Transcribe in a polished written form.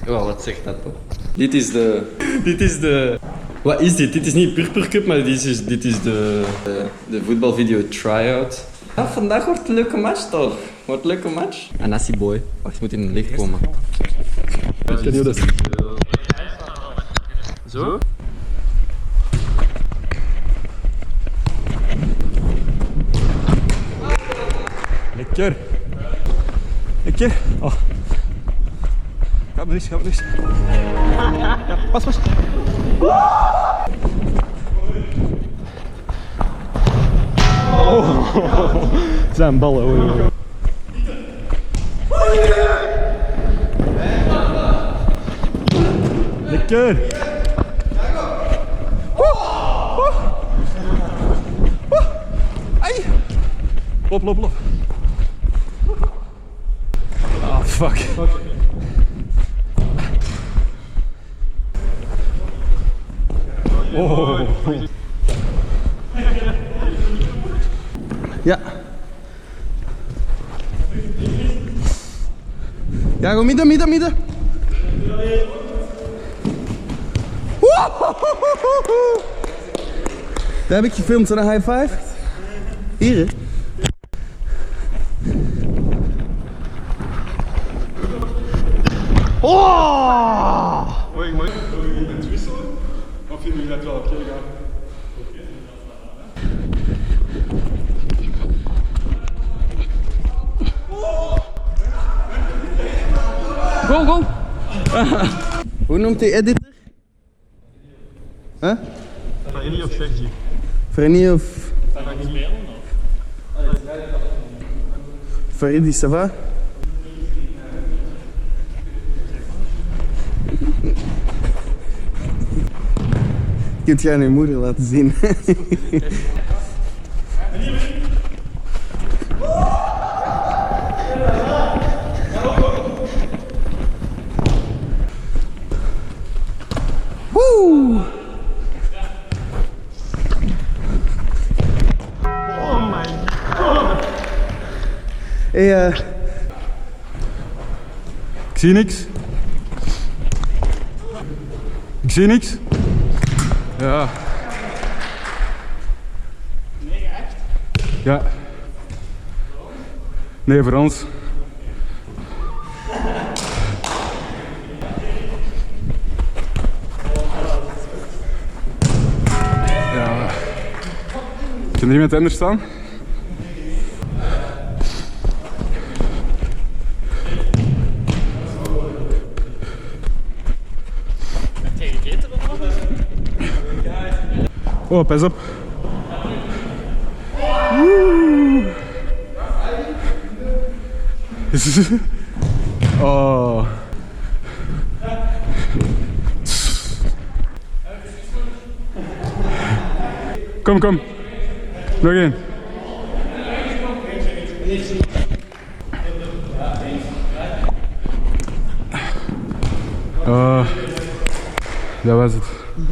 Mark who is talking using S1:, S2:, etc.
S1: Oh, wat zegt dat toch? Dit is de... Wat is dit? Dit is niet PURP3R CUP, maar dit is de voetbalvideo try-out. Ja, vandaag wordt een leuke match toch? Wordt een leuke match? Een nasty boy. Wacht, je moet in het licht komen.
S2: Ken je dat?
S1: Zo?
S2: Lekker. Lekker. Oh. Gaat maar eens, gaat maar eens. Ja, pas, pas. Oh. Het zijn ballen hoor. Lekker. Lop, lop, lop. Ah, fuck. Oh. Ja. Ja, go midden, midden, midden. Daar heb ik gefilmd, een high five. Hier, hè. Oh!
S3: Hoi, ik ben wisselen. Of vind je dat wel oké gaan?
S1: Go, go! Hoe noemt hij editor? Huh?
S3: Frenny of Sergi?
S1: Frenny of... Faridi, ça va? Je kunt je aan je moeder laten zien. Woe!
S3: Oh my god!
S1: Hey,
S2: Ik zie niks. Ik zie niks. Ja.
S3: Nee, echt?
S2: Ja. Nee, voor ons. Ja. Kan er iemand anders staan? Oh, pas op. Oh. Kom, kom. Nog één. Dat was het.